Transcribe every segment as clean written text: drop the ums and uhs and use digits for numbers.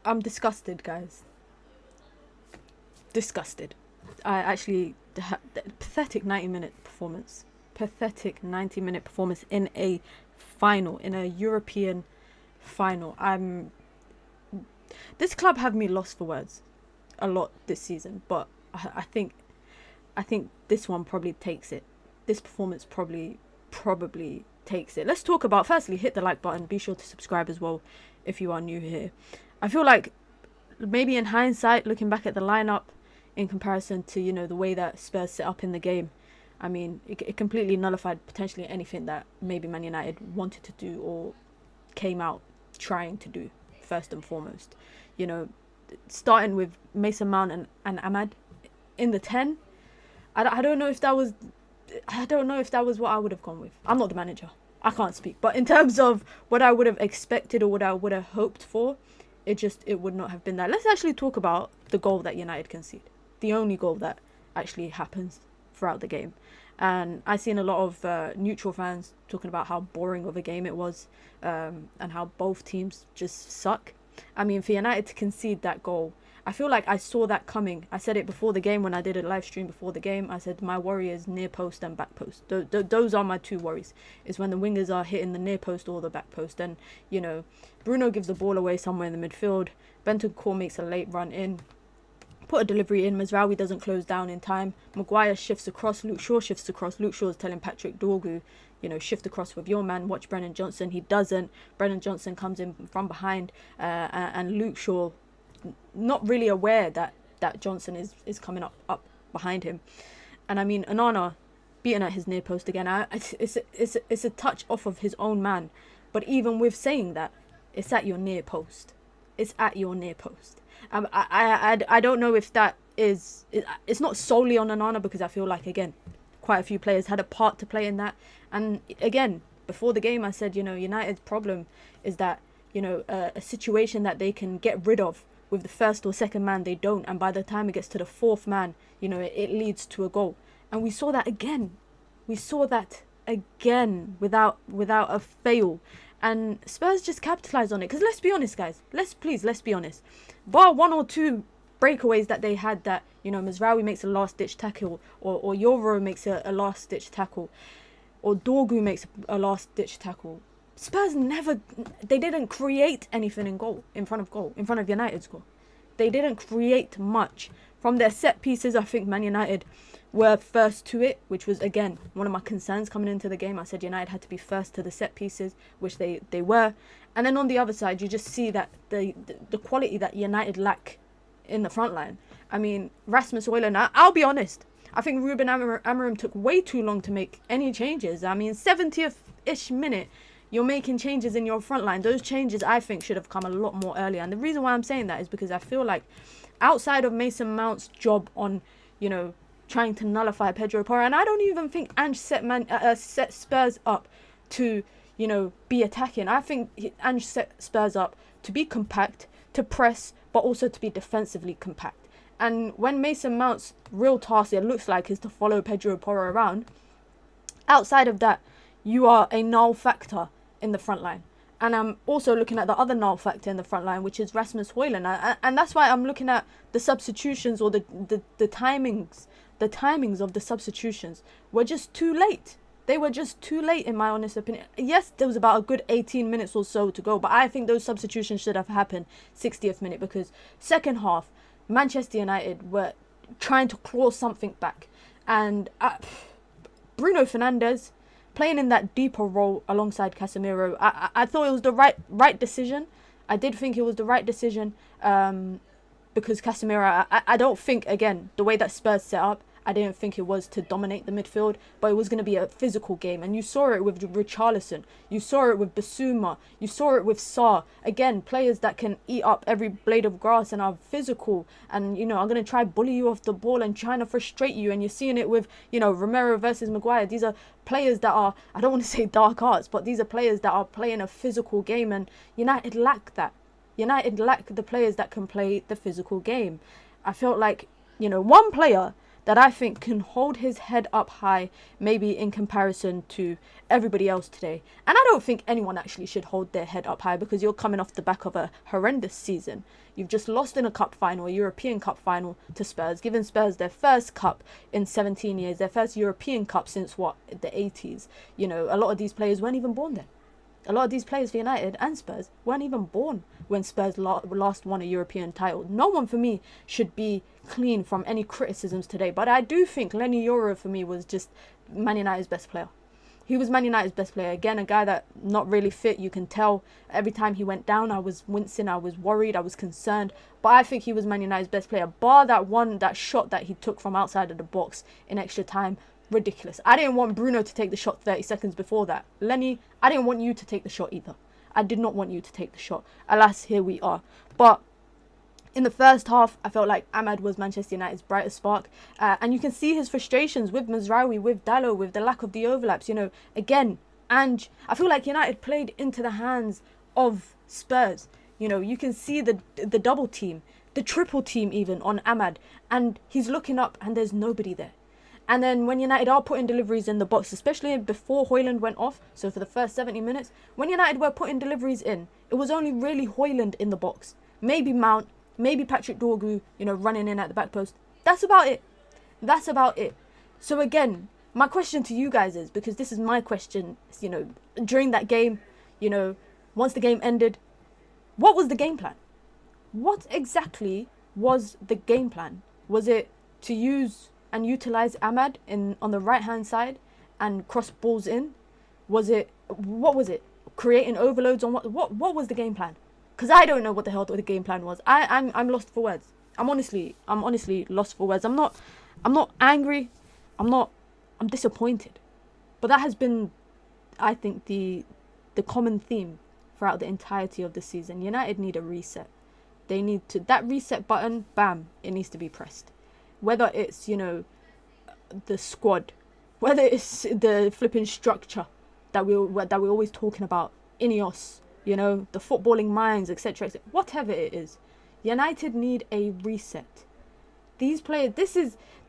I'm disgusted, guys. Disgusted. I actually pathetic 90-minute performance. Pathetic 90-minute performance in a final, in a European final. This club have me lost for words a lot this season, but I think this one probably takes it. This performance probably takes it. Let's talk about, firstly, hit the like button. Be sure to subscribe as well if you are new here. I feel like maybe in hindsight, looking back at the lineup in comparison to, you know, the way that Spurs set up in the game, I mean, it completely nullified potentially anything that maybe Man United wanted to do or came out trying to do, first and foremost. You know, starting with Mason Mount and Ahmad in the 10, I don't know if that was what I would have gone with. I'm not the manager. I can't speak. But in terms of what I would have expected or what I would have hoped for, it would not have been that. Let's actually talk about the goal that United conceded. The only goal that actually happens throughout the game. And I've seen a lot of neutral fans talking about how boring of a game it was, and how both teams just suck. I mean, for United to concede that goal, I feel like I saw that coming. I said it before the game when I did a live stream before the game. I said my worry is near post and back post. Those are my two worries. Is when the wingers are hitting the near post or the back post. And, you know, Bruno gives the ball away somewhere in the midfield. Bentancur makes a late run in. Put a delivery in. Mazraoui doesn't close down in time. Maguire shifts across. Luke Shaw shifts across. Luke Shaw is telling Patrick Dorgu, you know, shift across with your man. Watch Brennan Johnson. He doesn't. Brennan Johnson comes in from behind. And Luke Shaw, not really aware that Johnson is coming up behind him. And I mean, Onana beaten at his near post again. It's a touch off of his own man. But even with saying that, it's at your near post. It's at your near post. I don't know if that is... It's not solely on Onana, because I feel like, again, quite a few players had a part to play in that. And again, before the game, I said, you know, United's problem is that, you know, a situation that they can get rid of with the first or second man, they don't. And by the time it gets to the fourth man, you know, it leads to a goal. And we saw that again. We saw that again without a fail. And Spurs just capitalised on it. Because let's be honest, guys. Let's be honest. Bar one or two breakaways that they had that, you know, Mazraoui makes a last-ditch tackle, or Yoro makes a last-ditch tackle, or Dorgu makes a last-ditch tackle. Spurs they didn't create anything in front of United's goal. They didn't create much. From their set pieces, I think Man United were first to it, which was, again, one of my concerns coming into the game. I said United had to be first to the set pieces, which they were. And then on the other side, you just see that the quality that United lack in the front line. I mean, Rasmus Højlund, I'll be honest, I think Ruben Amorim took way too long to make any changes. I mean, 70th-ish minute, you're making changes in your front line. Those changes, I think, should have come a lot more earlier. And the reason why I'm saying that is because I feel like outside of Mason Mount's job on, you know, trying to nullify Pedro Porro, and I don't even think Ange set Spurs up to, you know, be attacking. I think Ange set Spurs up to be compact, to press, but also to be defensively compact. And when Mason Mount's real task, it looks like, is to follow Pedro Porro around, outside of that, you are a null factor in the front line. And I'm also looking at the other null factor in the front line, which is Rasmus Højlund. And that's why I'm looking at the substitutions, or the timings. The timings of the substitutions were just too late. They were just too late, in my honest opinion. Yes, there was about a good 18 minutes or so to go, but I think those substitutions should have happened 60th minute, because second half, Manchester United were trying to claw something back. And Bruno Fernandes playing in that deeper role alongside Casemiro, I thought it was the right decision. I did think it was the right decision, because Casemiro, I don't think, again, the way that Spurs set up, I didn't think it was to dominate the midfield, but it was going to be a physical game. And you saw it with Richarlison. You saw it with Basuma. You saw it with Sarr. Again, players that can eat up every blade of grass and are physical. And, you know, I'm going to try bully you off the ball and trying to frustrate you. And you're seeing it with, you know, Romero versus Maguire. These are players that are, I don't want to say dark arts, but these are players that are playing a physical game. And United lack that. United lack the players that can play the physical game. I felt like, you know, one player that I think can hold his head up high, maybe in comparison to everybody else today. And I don't think anyone actually should hold their head up high, because you're coming off the back of a horrendous season. You've just lost in a cup final, a European Cup final, to Spurs, giving Spurs their first cup in 17 years, their first European Cup since, what, the 80s. You know, a lot of these players weren't even born then. A lot of these players for United and Spurs weren't even born when Spurs last won a European title. No one, for me, should be clean from any criticisms today. But I do think Lenny Yoro, for me, was just Man United's best player. He was Man United's best player. Again, a guy that not really fit. You can tell every time he went down, I was wincing, I was worried, I was concerned. But I think he was Man United's best player. Bar that shot that he took from outside of the box in extra time. Ridiculous. I didn't want Bruno to take the shot 30 seconds before that. Lenny, I didn't want you to take the shot either. I did not want you to take the shot. Alas, here we are. But in the first half, I felt like Ahmad was Manchester United's brightest spark. And you can see his frustrations with Mazraoui, with Dalot, with the lack of the overlaps. You know, again, and I feel like United played into the hands of Spurs. You know, you can see the double team, the triple team even on Ahmad. And he's looking up and there's nobody there. And then when United are putting deliveries in the box, especially before Højlund went off, so for the first 70 minutes, when United were putting deliveries in, it was only really Højlund in the box. Maybe Mount, maybe Patrick Dorgu, you know, running in at the back post. That's about it. That's about it. So again, my question to you guys is, because this is my question, you know, during that game, you know, once the game ended, what was the game plan? What exactly was the game plan? Was it to use and utilize Ahmad on the right hand side and cross balls in? What was it? Creating overloads on what was the game plan? Because I don't know what the hell the game plan was. I'm lost for words. I'm honestly lost for words. I'm not angry. I'm disappointed. But that has been, I think, the common theme throughout the entirety of the season. United need a reset. They need to, that reset button, bam, it needs to be pressed. Whether it's, you know, the squad, whether it's the flipping structure that we're always talking about, Ineos, you know, the footballing minds, etc., whatever it is, United need a reset. These players,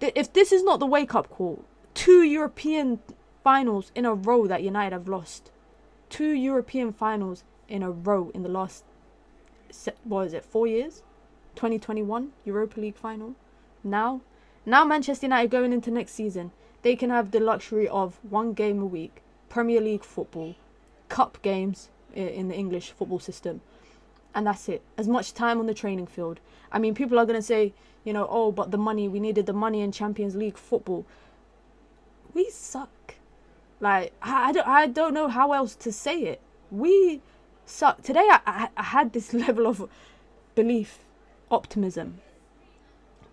if this is not the wake-up call, 2 European finals in a row that United have lost. 2 European finals in a row in the last, 4 years? 2021 Europa League final. Now Manchester United going into next season, they can have the luxury of 1 game a week, Premier League football, cup games in the English football system, and that's it. As much time on the training field. I mean, people are going to say, you know, oh, but the money, we needed the money in Champions League football. We suck. Like, I don't know how else to say it. We suck. Today I had this level of belief, optimism.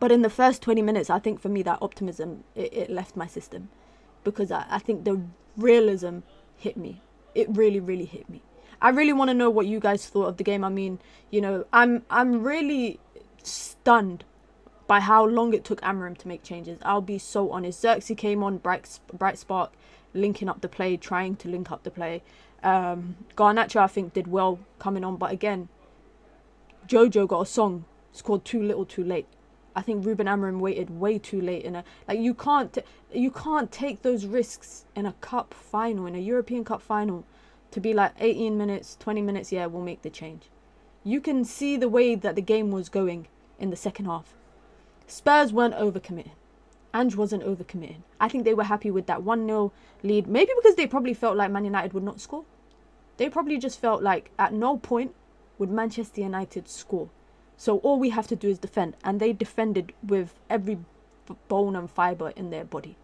But in the first 20 minutes, I think for me that optimism, it left my system. Because I think the realism hit me. It really, really hit me. I really want to know what you guys thought of the game. I mean, you know, I'm really stunned by how long it took Amorim to make changes. I'll be so honest. Xerxes came on, bright spark, linking up the play, trying to link up the play. Garnacho, I think, did well coming on. But again, Jojo got a song, scored too little too late. I think Ruben Amorim waited way too late you can't take those risks in a cup final, in a European Cup final, to be like 18 minutes, 20 minutes, yeah, we'll make the change. You can see the way that the game was going in the second half. Spurs weren't overcommitting. Ange wasn't overcommitting. I think they were happy with that 1-0 lead, maybe because they probably felt like Man United would not score. They probably just felt like at no point would Manchester United score. So all we have to do is defend. And they defended with every bone and fibre in their body.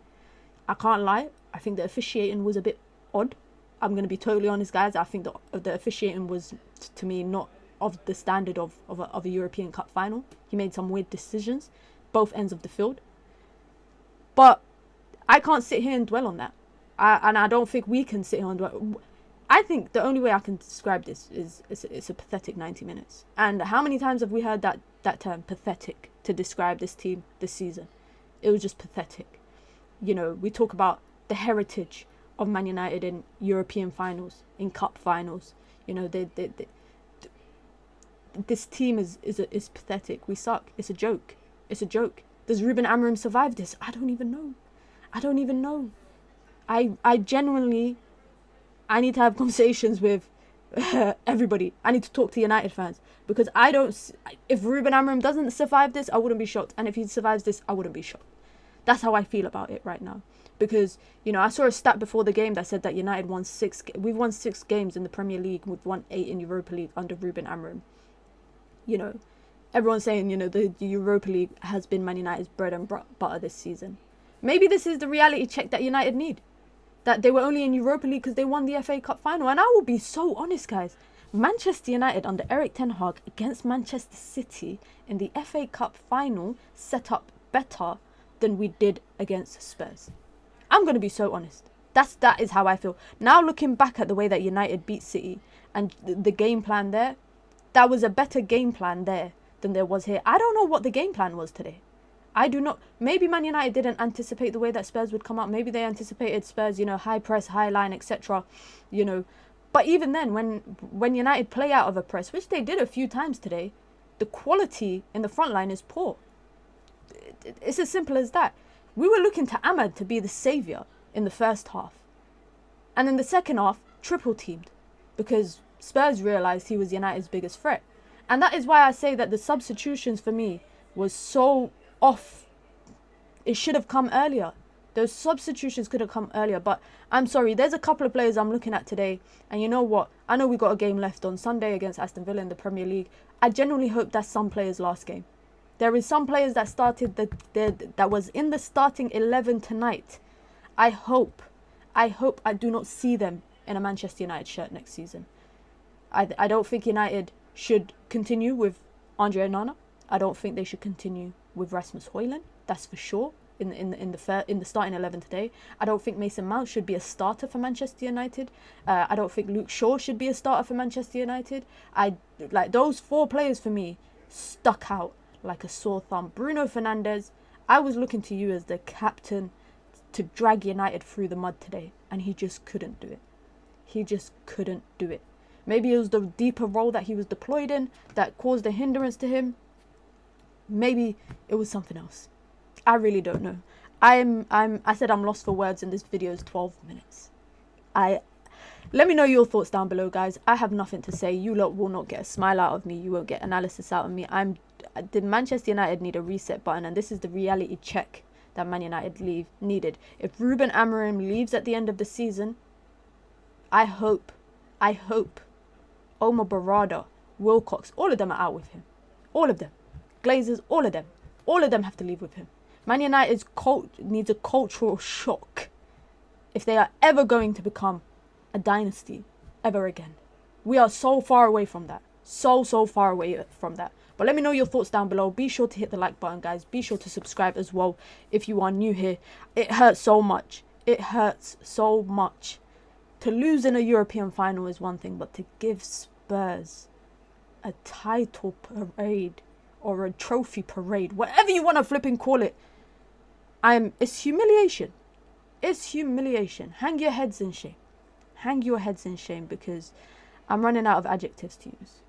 I can't lie. I think the officiating was a bit odd. I'm going to be totally honest, guys. I think the officiating was, to me, not of the standard of a European Cup final. He made some weird decisions, both ends of the field. But I can't sit here and dwell on that. And I don't think we can sit here and dwell. I think the only way I can describe this is it's a pathetic 90 minutes. And how many times have we heard that term, pathetic, to describe this team this season? It was just pathetic. You know, we talk about the heritage of Man United in European finals, in cup finals. You know, this team is pathetic. We suck. It's a joke. It's a joke. Does Ruben Amorim survive this? I don't even know. I genuinely, I need to have conversations with everybody. I need to talk to United fans, because if Ruben Amorim doesn't survive this, I wouldn't be shocked. And if he survives this, I wouldn't be shocked. That's how I feel about it right now. Because, I saw a stat before the game that said that United we've won 6 games in the Premier League. We've won 8 in Europa League under Ruben Amorim. Everyone's saying, the Europa League has been Man United's bread and butter this season. Maybe this is the reality check that United need. That they were only in Europa League because they won the FA Cup final. And I will be so honest, guys. Manchester United under Erik ten Hag against Manchester City in the FA Cup final set up better than we did against Spurs. I'm going to be so honest. That is how I feel. Now looking back at the way that United beat City and the game plan there, that was a better game plan there than there was here. I don't know what the game plan was today. I do not. Maybe Man United didn't anticipate the way that Spurs would come up. Maybe they anticipated Spurs, high press, high line, etc. But even then, when United play out of a press, which they did a few times today, the quality in the front line is poor. It's as simple as that. We were looking to Ahmad to be the saviour in the first half. And in the second half, triple teamed. Because Spurs realised he was United's biggest threat. And that is why I say that the substitutions for me was so off. It should have come earlier. Those substitutions could have come earlier. But I'm sorry, there's a couple of players I'm looking at today. And you know what? I know we got a game left on Sunday against Aston Villa in the Premier League. I genuinely hope that's some players' last game. There is some players that started that was in the starting 11 tonight. I hope I do not see them in a Manchester United shirt next season. I don't think United should continue with Andre Onana. I don't think they should continue with Rasmus Højlund. That's for sure. In the starting 11 today, I don't think Mason Mount should be a starter for Manchester United. I don't think Luke Shaw should be a starter for Manchester United. Those 4 players for me stuck out like a sore thumb. Bruno Fernandes, I was looking to you as the captain to drag United through the mud today, and he just couldn't do it. He just couldn't do it. Maybe it was the deeper role that he was deployed in that caused a hindrance to him. Maybe it was something else. I really don't know. I said I'm lost for words, and this video is 12 minutes. Let me know your thoughts down below, guys. I have nothing to say. You lot will not get a smile out of me. You won't get analysis out of me. Did Manchester United need a reset button? And this is the reality check that Man United needed. If Ruben Amorim leaves at the end of the season, I hope Omar Barada, Wilcox, all of them are out with him. All of them. Glazers, all of them. All of them have to leave with him. Man United's needs a cultural shock if they are ever going to become a dynasty ever again. We are so far away from that. So far away from that. But let me know your thoughts down below. Be sure to hit the like button, guys. Be sure to subscribe as well if you are new here. It hurts so much. It hurts so much. To lose in a European final is one thing, but to give Spurs a title parade or a trophy parade, whatever you want to flipping call it, it's humiliation. It's humiliation. Hang your heads in shame. Hang your heads in shame, because I'm running out of adjectives to use.